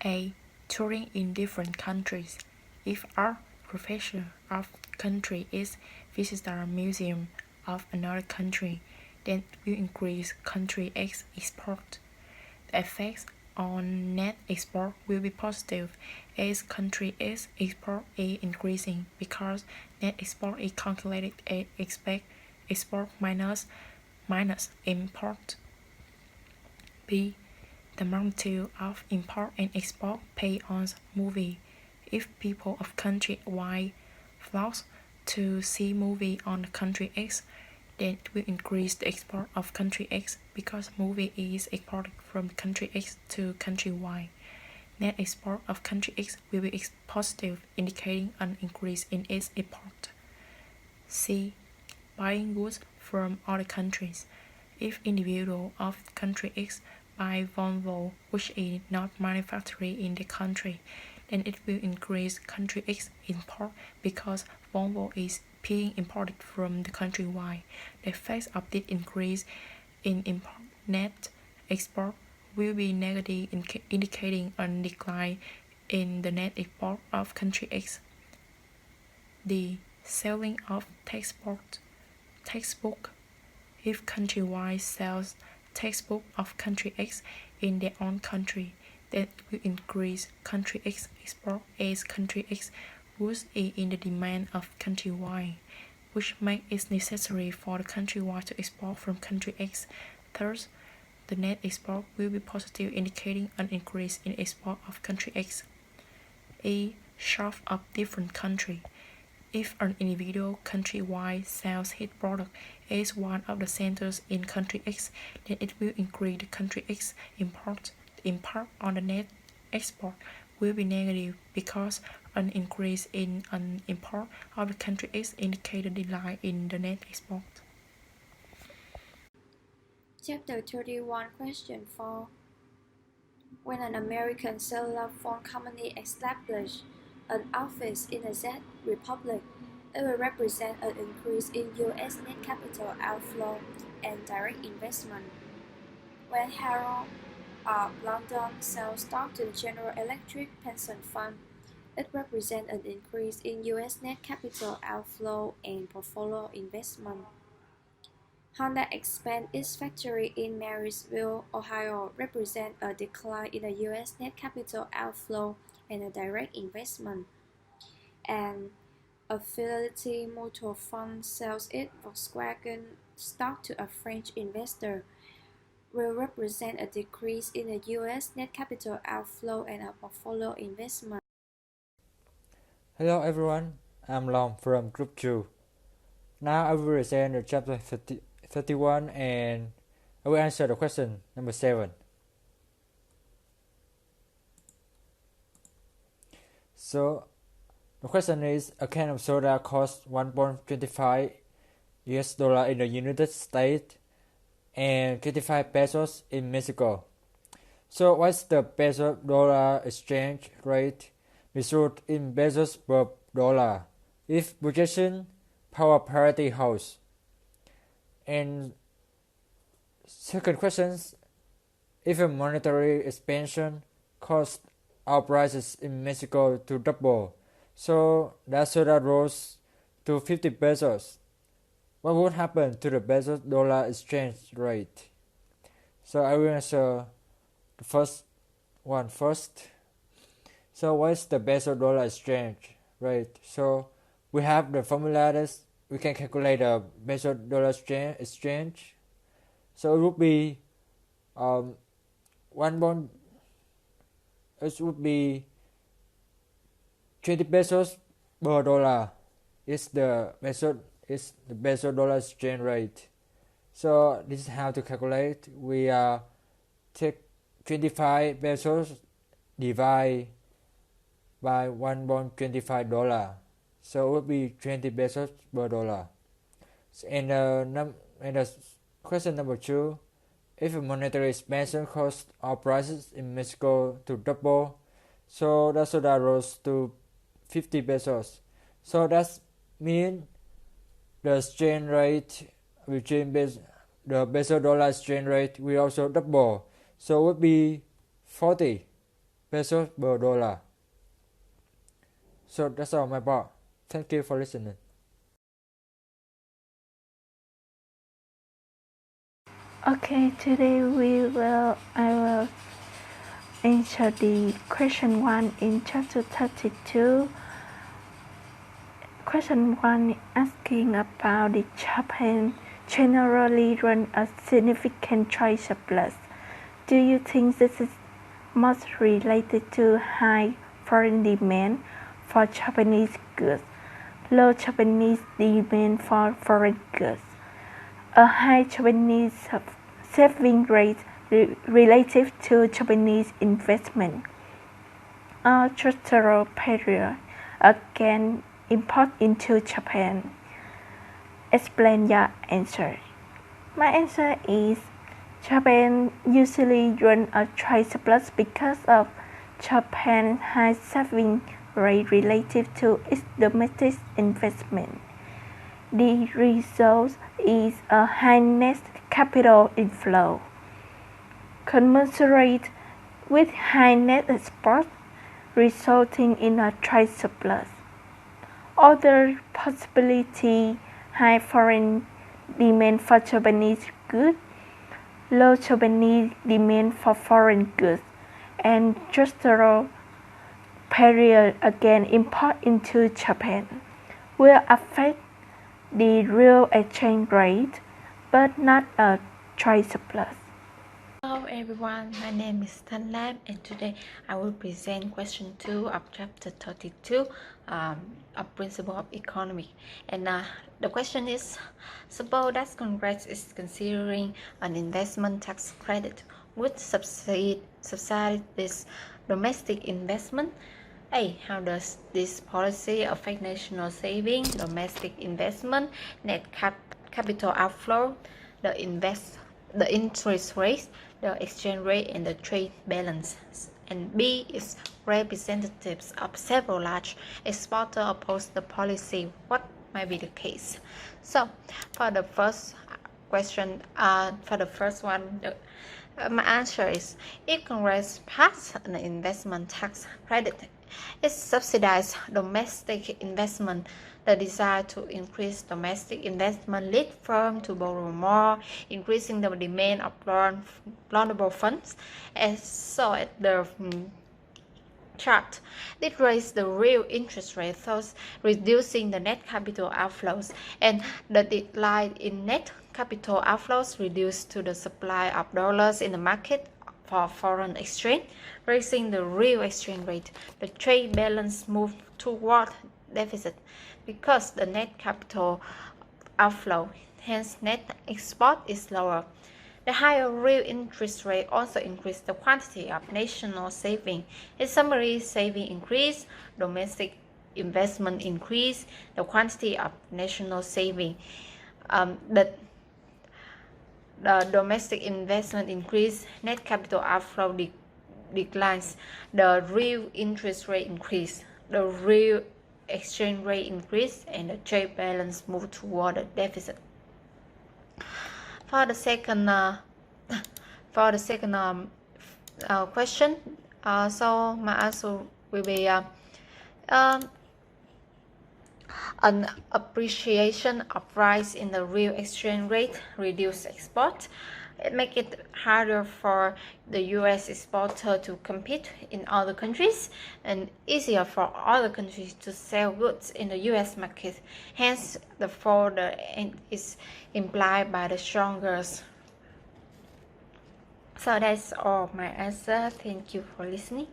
A. Touring in different countries. If our professor of country X visits a museum of another country, then it will increase country X export. The effects on net export will be positive as country X export is increasing because net export is calculated as export minus import. B. The magnitude of import and export paid on movie. If people of country Y flock to see movie on country X, then it will increase the export of country X because movie is exported from country X to country Y. Net export of country X will be positive, indicating an increase in its import. C. Buying goods from other countries. If individual of country X buy Volvo, which is not manufactured in the country, then it will increase country X import because Volvo is being imported from the country Y. The effect of this increase in import net export will be negative, indicating a decline in the net export of country X. D. Selling of textbook. If country Y sells textbook of country X in their own country, then it will increase country X export as country X goods is in the demand of country Y, which makes it necessary for the country Y to export from country X. Thus, the net export will be positive, indicating an increase in export of country X. A. Shop of different country. If an individual country Y sells his product as one of the centers in country X, then it will increase the country X import. The impact on the net export will be negative because an increase in an import of the country X indicates a decline in the net export. Chapter 31, Question 4. When an American cellular phone company establishes an office in the Czech Republic, it will represent an increase in U.S. net capital outflow and direct investment. When Harold of London sells stock to the General Electric Pension Fund, it represents an increase in U.S. net capital outflow and portfolio investment. Honda expands its factory in Marysville, Ohio, represents a decline in the U.S. net capital outflow and a direct investment. And a Fidelity Mutual Fund sells its Volkswagen stock to a French investor, will represent a decrease in the U.S. net capital outflow and a portfolio investment. Hello everyone, I'm Long from Group 2. Now I will present the chapter 31 and I will answer the question number 7. So the question is, a can of soda costs $1.25 in the United States and 25 pesos in Mexico. So what's the peso dollar exchange rate measured in pesos per dollar if purchasing power parity holds? And second question, if a monetary expansion caused our prices in Mexico to double, so that soda rose to 50 pesos, what would happen to the peso dollar exchange rate? So I will answer the first one first. So what is the peso dollar exchange rate? So we have the formula that we can calculate the peso dollar exchange. So it would be it would be 20 pesos per dollar is the peso dollar exchange rate. So this is how to calculate. We take 25 pesos divide by $1.25. So it would be 20 pesos per dollar. And the question number 2, if a monetary expansion caused our prices in Mexico to double, so that soda rose to 50 pesos. So that means the exchange rate between the peso dollar exchange rate will also double. So it would be 40 pesos per dollar. So that's all my part. Thank you for listening. Okay, today I will answer the question 1 in chapter 32. Question 1 asking about the Japan generally run a significant trade surplus. Do you think this is most related to high foreign demand for Japanese goods, low Japanese demand for foreign goods, a high Japanese saving rate relative to Japanese investment, or structural barrier against import into Japan? Explain your answer. My answer is Japan usually runs a trade surplus because of Japan's high saving rate relative to its domestic investment. The result is a high net capital inflow. Commensurate with high net export, resulting in a trade surplus. Other possibility: high foreign demand for Japanese goods, low Japanese demand for foreign goods, and structural barrier against import into Japan will affect the real exchange rate, but not a trade surplus. Hello everyone, my name is Thanh Lam, and today I will present question 2 of chapter 32 of Principle of Economy. And the question is, suppose that Congress is considering an investment tax credit would subsidize this domestic investment. A. How does this policy affect national saving, domestic investment, net capital outflow, the interest rates, the exchange rate, and the trade balance? And B is representatives of several large exporters oppose the policy. What might be the case? So, for the first question, for the first one, my answer is if Congress passed an investment tax credit, it subsidizes domestic investment. The desire to increase domestic investment leads firms to borrow more, increasing the demand of loanable funds. And so at the chart, it raised the real interest rate, thus reducing the net capital outflows, and the decline in net capital outflows reduced to the supply of dollars in the market for foreign exchange, raising the real exchange rate. The trade balance moved toward deficit because the net capital outflow, hence net export, is lower. The higher real interest rate also increased the quantity of national saving. In summary, saving increased, domestic investment increased, the quantity of national saving. The domestic investment increased, net capital outflow declines, the real interest rate increased, the real exchange rate increased, and the trade balance moved toward a deficit. For the second question, so my answer will be an appreciation of rise in the real exchange rate reduce export. It makes it harder for the U.S. exporter to compete in other countries and easier for other countries to sell goods in the U.S. market. Hence, the further is implied by the strongest. So that's all my answer. Thank you for listening.